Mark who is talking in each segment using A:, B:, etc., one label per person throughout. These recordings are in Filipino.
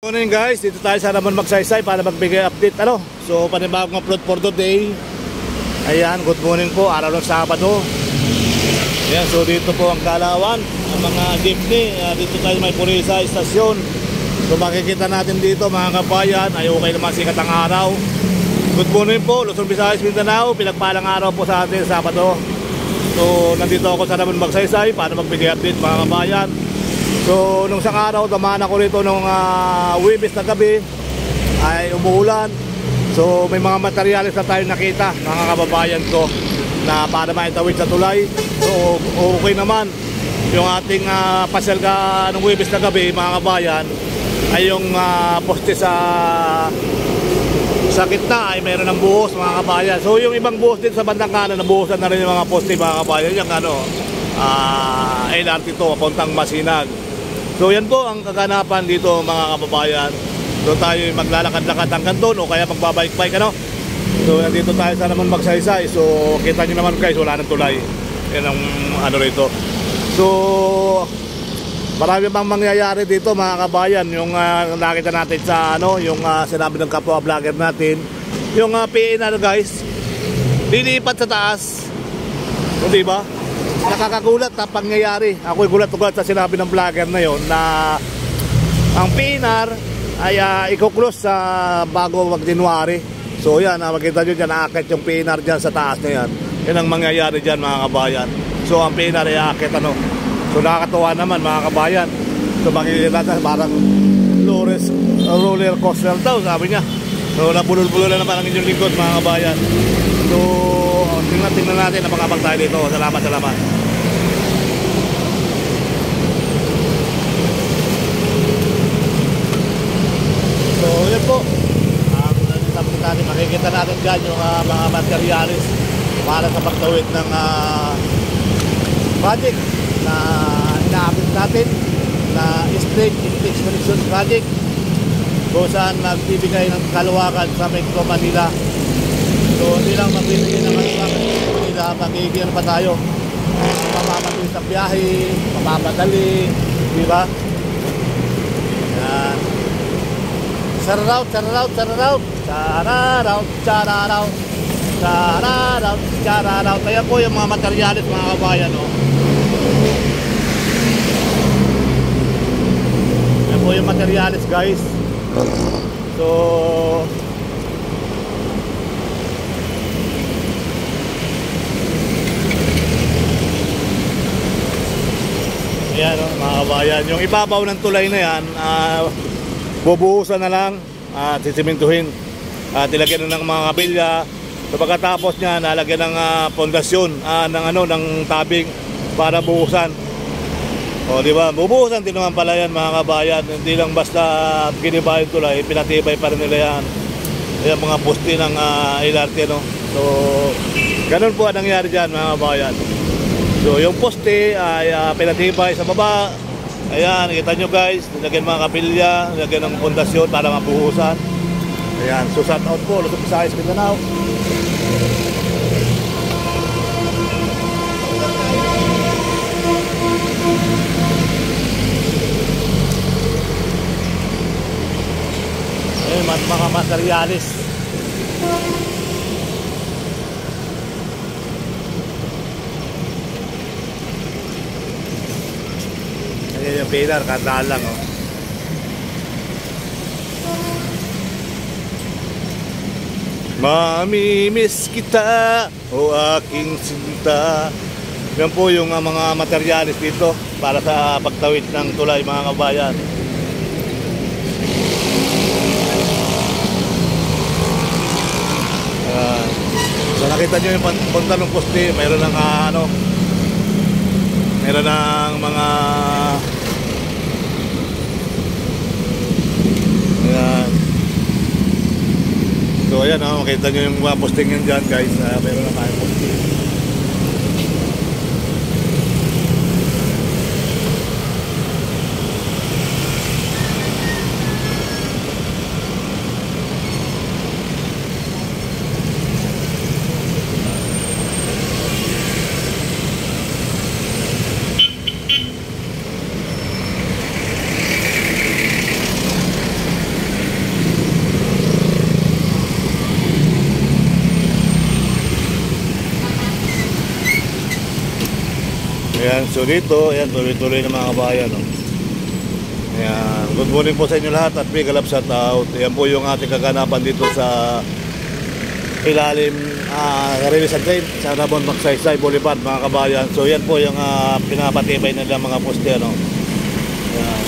A: Morning guys, dito tayo sa Ramon Magsaysay para magbigay update So panibagong upload for today. Ayan, good morning po, araw ng Sabado. Ayan, so dito po ang Kalawan, ang mga jeepney. Dito tayo may Purisa Estasyon. So makikita natin dito mga kabayan, ay okay naman sikat ang araw. Good morning po, Luzon, Visayas, Mindanao. Pinagpalang araw po sa atin, Sabado. So nandito ako sa Ramon Magsaysay para magbigay update mga kabayan. So nung isang araw, damaan ako rito nung Huwebes na gabi, ay umuulan. So may mga materyales na tayo nakita mga kababayan ko na para maitawid sa tulay. So okay naman yung ating pasyal ka nung Huwebes na gabi mga kabayan, ay yung poste sa gitna ay meron ng buhos mga kabayan. So yung ibang buhos din sa bandang kanan, nabuhosan na rin yung mga poste mga kabayan. Yung LRT to papuntang Masinag. So yan po ang kaganapan dito mga kababayan. So tayo maglalakad-lakad hanggang doon o kaya magbabike-bike So nandito tayo sa Ramon Magsaysay. So kita nyo naman guys, wala nang tulay. Yan ang rito. So marami pang mangyayari dito mga kabayan. Yung nakita natin sa yung sinabi ng kapwa vlogger natin, yung PNR guys, lilipat sa taas. So diba? Nakakagulat na pangyayari. Ako'y gulat-gulat sa sinabi ng vlogger na yon na ang PNR ay i-close sa bago mag-January. So yan, makita nyo dyan, aakit yung PNR dyan sa taas na yan. Yan ang mangyayari dyan mga kabayan. So ang PNR ay aakit So nakakatuwa naman mga kabayan. So makikita natin parang roller coaster daw sabi niya. So nabulol-bulol na naman ang inyong lingkod mga kabayan. So tingnan natin na pangabang tayo dito. Salamat. So yun po, makikita natin dyan yung mga materialis para sa pagtawid ng project na inaabot natin na Street Expansion Project kung saan nagbibigay ng kaluwakan sa Metro Manila. So hindi lang magbibigay ng kaluwakan sa Metro Manila, magiging pa tayo, mamamadali sa biyahe, mamamadali, diba? Yan. Chararaut. Kaya po yung mga materialis mga kabayan Yan po yung materialis guys. So ayan mga kabayan, yung ibabaw ng tulay na yan, bubuhusan na lang at sisimintuhin at ilagyan na ng mga kabilya. So pagkatapos niya, nalagyan ng pondasyon ng tabing para buhusan. O di ba? Bubuhusan din naman pala yan mga kabayan. Hindi lang basta giniba yung tulay, pinatibay pa rin nila yan. Yung mga poste ng LRT So ganun po ang nangyari dyan mga kabayan. So yung poste ay pinatibay sa baba. Ayan, kita nyo guys, nilagyan mga kapilya, nilagyan ng pondasyon para mabuhusan. Ayan, so shout out po, Luzon, Visayas, Mindanao. Ayan, mga materialis. Ayan yung pilar, kandaan lang Mamimiss kita, o aking sinta. Yan po yung mga materialis dito para sa pagtawid ng tulay mga kabayan. So nakita nyo yung punta ng poste, mayroon ng meron ng mga ayan. So ayan makita nyo yung mga posting yan dyan guys. Meron na tayong posting. Ayan, so dito, ayan, tuloy-tuloy na mga kabayan, no? Ayan, good morning po sa inyo lahat at big love shout out. Ayan po yung ating kaganapan dito sa ilalim Release and Train sa Rabon Magsaysay Boulevard mga kabayan. So yan po yung pinapatibay nila mga poster, no? Ayan.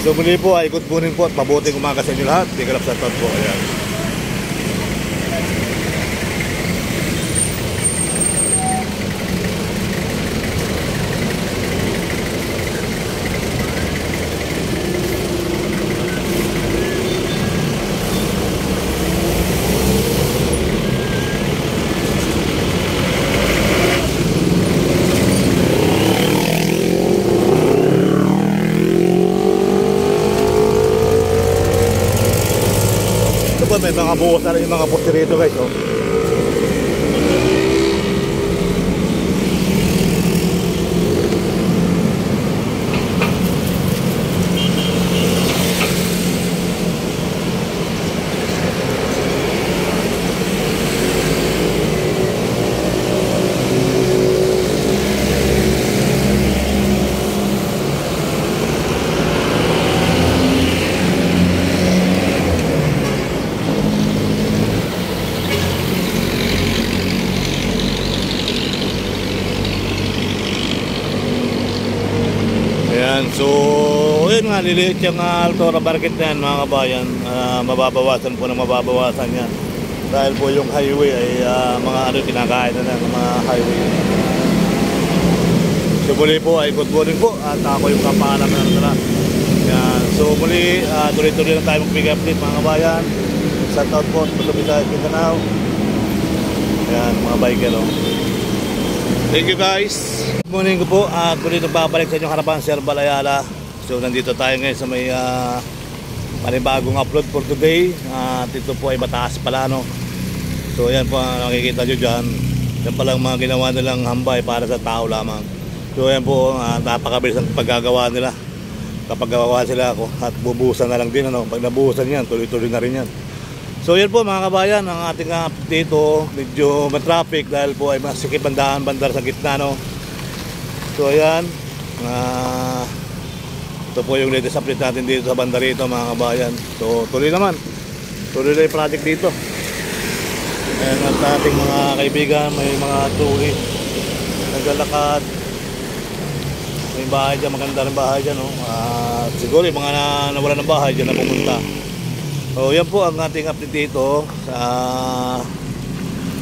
A: So muli po ay good morning po at mabuting umaga sa inyo lahat. Big love shout out po. Ayan. May mga buhos na rin yung mga poster dito guys, oh. So, yun nga, liliit yung Altora Market na yan mga kabayan. Mababawasan po ng mababawasan yan. Dahil po yung highway ay mga kinakain na ng mga highway. So muli po ay good morning po at ako yung kapaalam na nila. Yan. So muli, tuloy-tuloy lang tayo mag-big update mga kabayan. Shout out po sa Lubitay, Mindanao. Yan, mga biker, no? Thank you guys. Good morning ko po at muli nagbabalik sa inyong harapan, Sir Balayala. So nandito tayo ngayon sa may panibagong upload for today. At ito po ay mataas pala, no? So yan po ang nakikita nyo dyan. Yan palang mga ginawa nilang hambay para sa tao lamang. So yan po, napakabilis ang paggagawa nila. Kapag gawa sila ako at bubusan na lang din, ano? Pag nabuhusan yan, tuloy-tuloy na rin yan. So yan po mga kabayan, ang ating update dito, medyo matraffic dahil po ay masikip ang daan bandar sa gitna, no? So ayan, ito po yung latest update natin dito sa bandar rito mga kabayan. So tuloy naman, tuloy na yung project dito. Ayan at ating mga kaibigan, may mga tuloy naglalakad. May bahay dyan, maganda ng bahay dyan, no? Siguro yung mga nawala ng bahay dyan na pumunta. So yan po ang ating update dito sa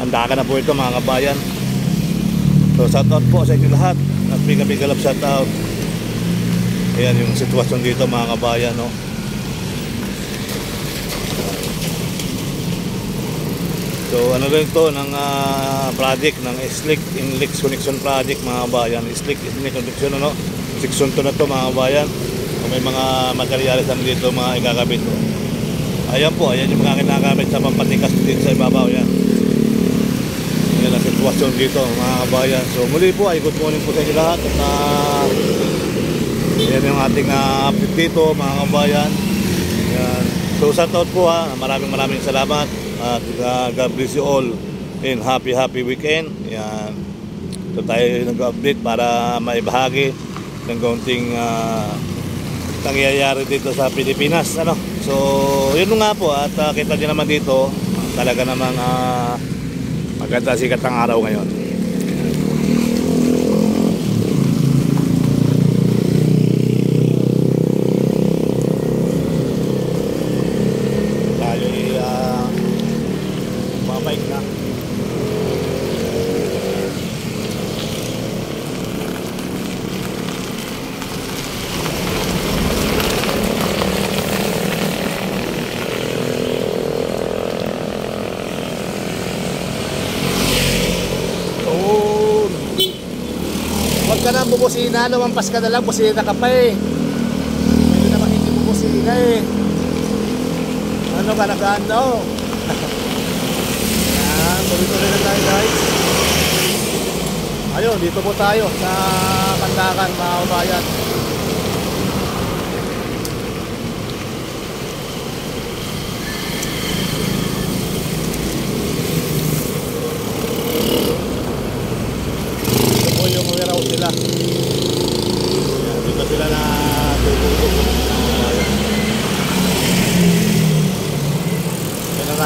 A: Pandakan na po ito mga kabayan. So shout out po sa inyo lahat at big love shout out. Ayan yung sitwasyon dito mga kabayan, no? So ano rin ito ng project ng Slick Inlex Connection Project mga kabayan. Slick Inlex Connection, ano? Section 2 na to mga kabayan. So, may mga materyales dito mga ikakabit, no? Ayan po, ayan yung mga kinagamit sa pampatikas dito sa ibabaw yan. Ayan ang sitwasyon dito mga kabayan. So muli po ay good morning po sa inyo lahat. At ayan yung ating update dito mga kabayan. Ayan. So shout out po maraming salamat. At God bless you all and happy weekend. Ayan. So tayo nag-update para maibahagi ng kaunting nangyayari dito sa Pilipinas, ano? So yun nga po at kita niyo naman dito talaga namang maganda sikat ang araw ngayon. Tayo mga bike na. Huwag ka na bubusina, lumampas ka na lang, busina ka pa eh. Hindi naman hindi bubusina eh. Ano ka nag-ano? Yan, tuloy-tuloy na tayo guys. Ayun, dito po tayo sa Pandakan mga kabayan.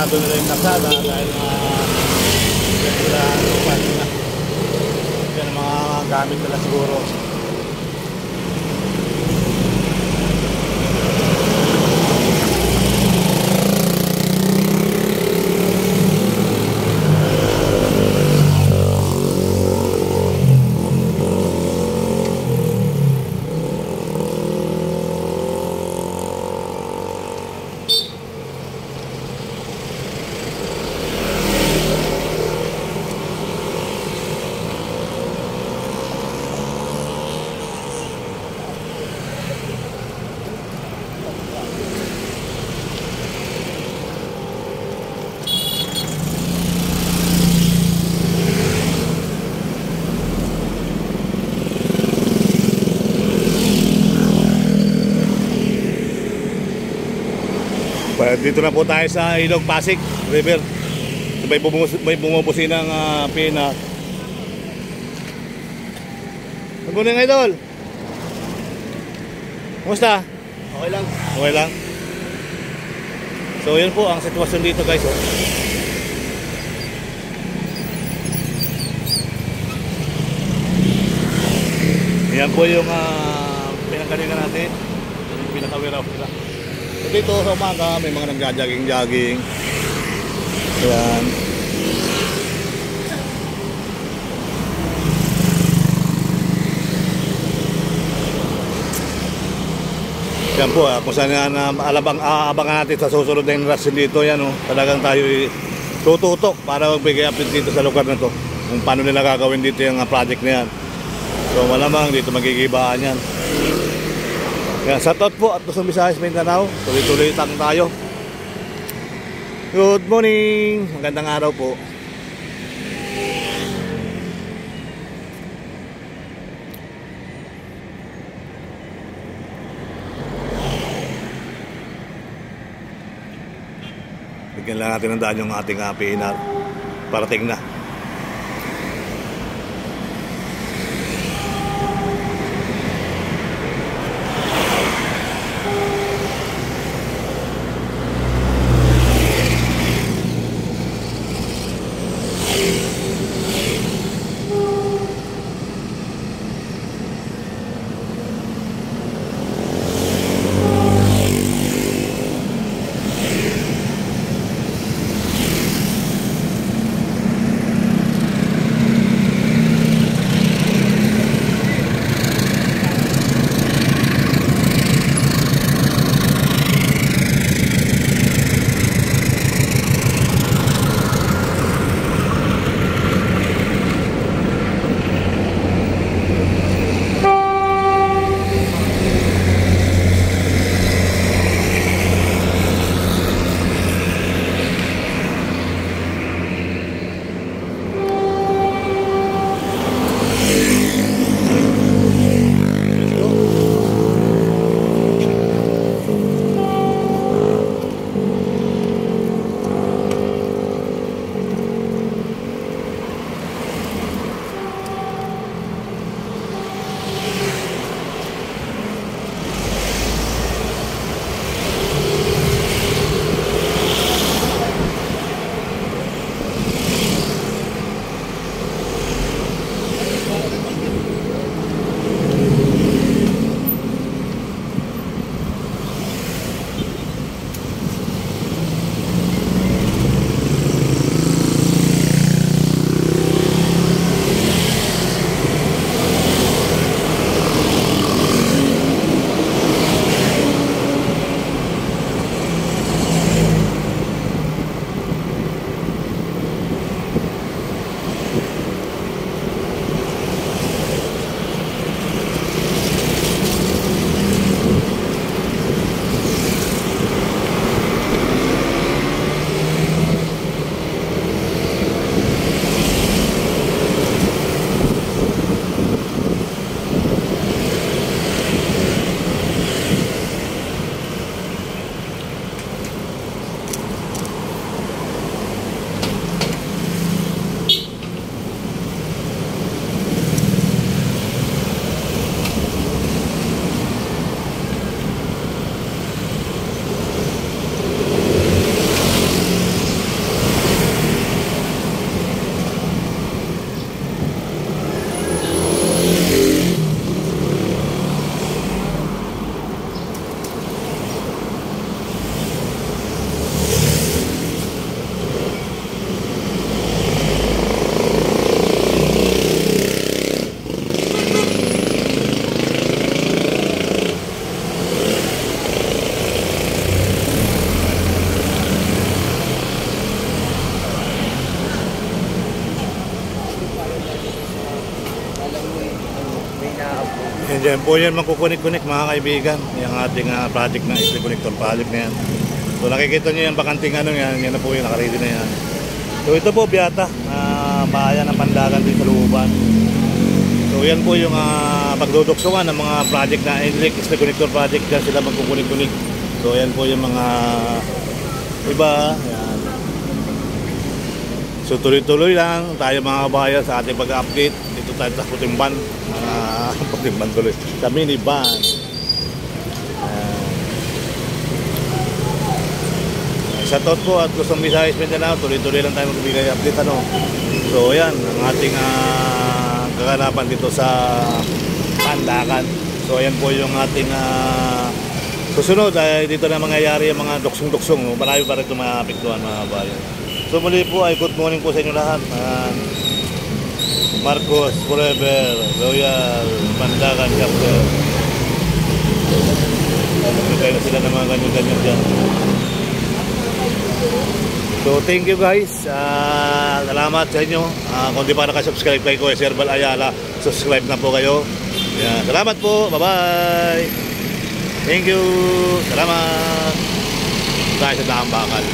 A: isasarado nila yung kalsada dahil yan sila na. Yan ang mga gamit nila siguro. Dito na po tayo sa Ilog Pasig River. May bumubusi ng pina. Good morning, idol. Kumusta?
B: Okay lang.
A: Okay lang. So yun po ang sitwasyon dito, guys. Yan po yung pinagalingan natin. Yung pinaka-warehouse nila. So dito sa umaga may mga nagja-jogging. Ayan. Yan po, kung saan abangan natin sa susunod na generation dito. Yan, talagang tayo tututok para magbigay update dito sa lugar na to kung paano nila gagawin dito yung project na yan. So malamang dito magigibaan yan. Yan, shoutout po at Luzon, Visayas, Mindanao. Tuloy-tuloy tang tayo. Good morning. Magandang araw po. Bigyan lang natin ng daan yung ating PNR. Parating na. Diyan po yan magkukunik-kunik mga kaibigan. Yung ating project na split connector project na yan. So nakikita nyo yung bakanting ano yan. Yan na po yung nakaready na yan. So ito po Beata, bahayan ng Pandagan din sa Luban. So yan po yung pagduduksungan ng mga project na electric split connector project. Diyan sila magkukunik-kunik. So yan po yung mga iba. Yan. So tuloy-tuloy lang tayo mga kabayan sa ating pag-update. Dito tayo sa Putimban. Putimban tuloy. Sa minivan. Sa tot po at Luzon, Visayas, Mindanao, tuloy-tuloy lang tayo magbigay update ano. So yan ang ating kaganapan dito sa Pandakan. So ayan po yung ating susunod ay dito na mangyayari yung mga duksong-duksong. Malayo pa rin ito mga apektuhan mga bayan. So muli po ay good morning po sa inyo lahat. Marcos Forever, Royal, Pandakan Chapter. Kaya sila ng mga ganyan-ganyan dyan. So thank you guys. Salamat sa inyo. Kung di pa nakasubscribe kay Kuya Serbal Ayala, subscribe na po kayo. Yan. Salamat po. Bye-bye. Thank you. Salamat. Tayo sa Tambakan.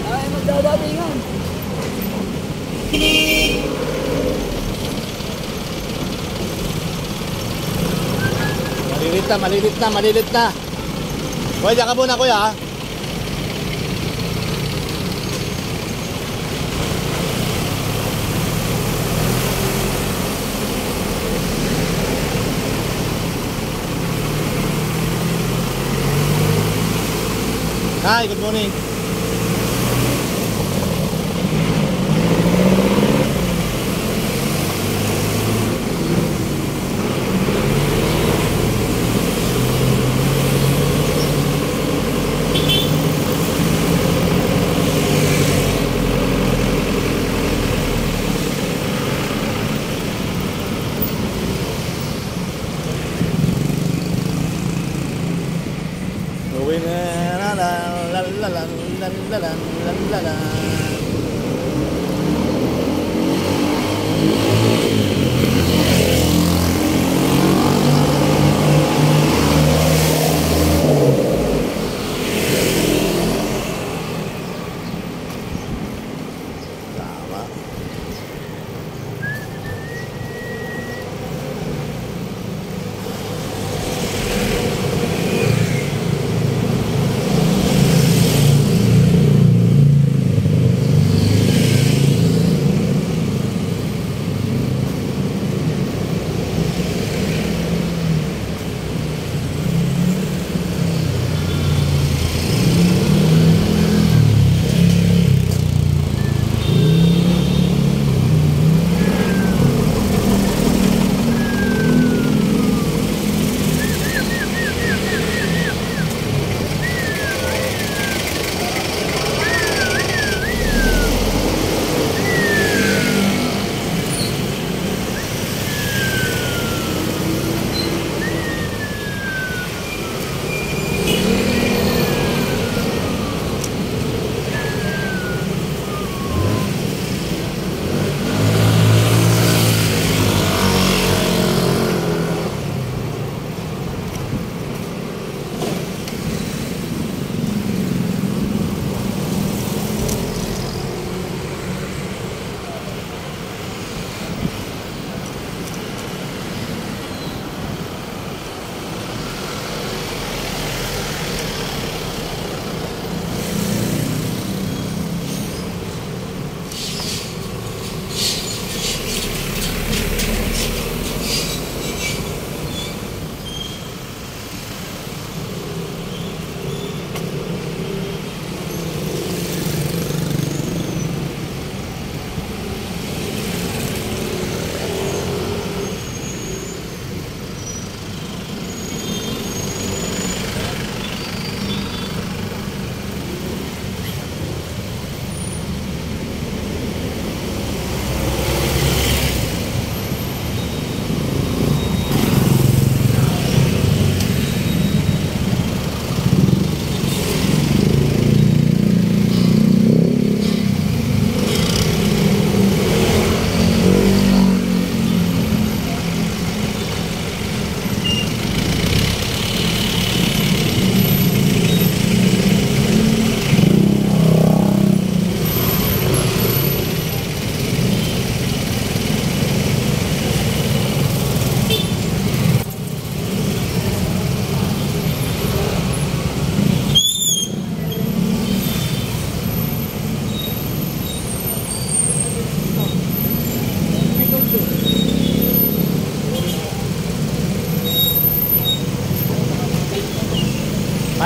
B: Ay, magdadatingan.
A: Malilit na. Kuya, diyan ka muna kuya. Hi, good morning.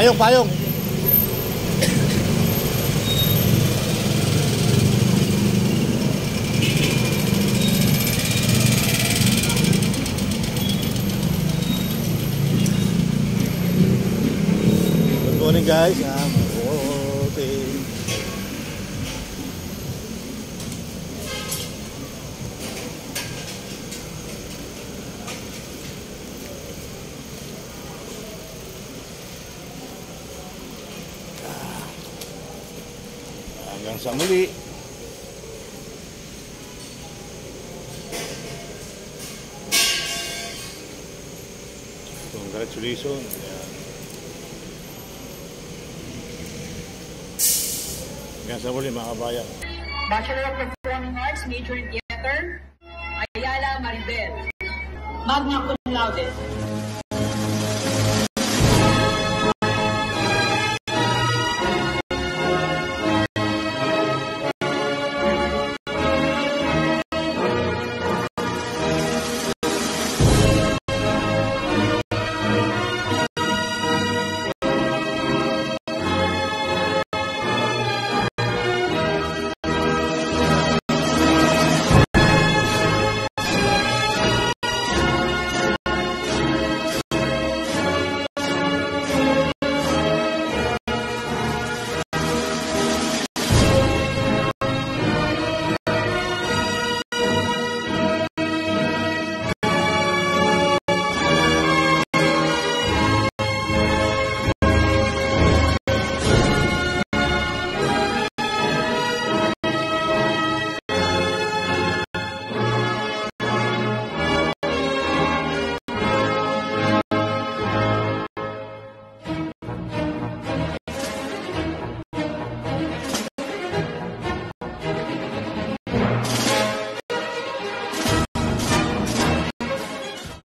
A: Payong, payong. Good morning guys. Okay. Hanggang sa muli. Congratulations. Ayan. Hanggang sa muli mga kabayan.
C: Bachelor of Performing Arts, Major in Theater, Ayala Maribel. Magna cum laude.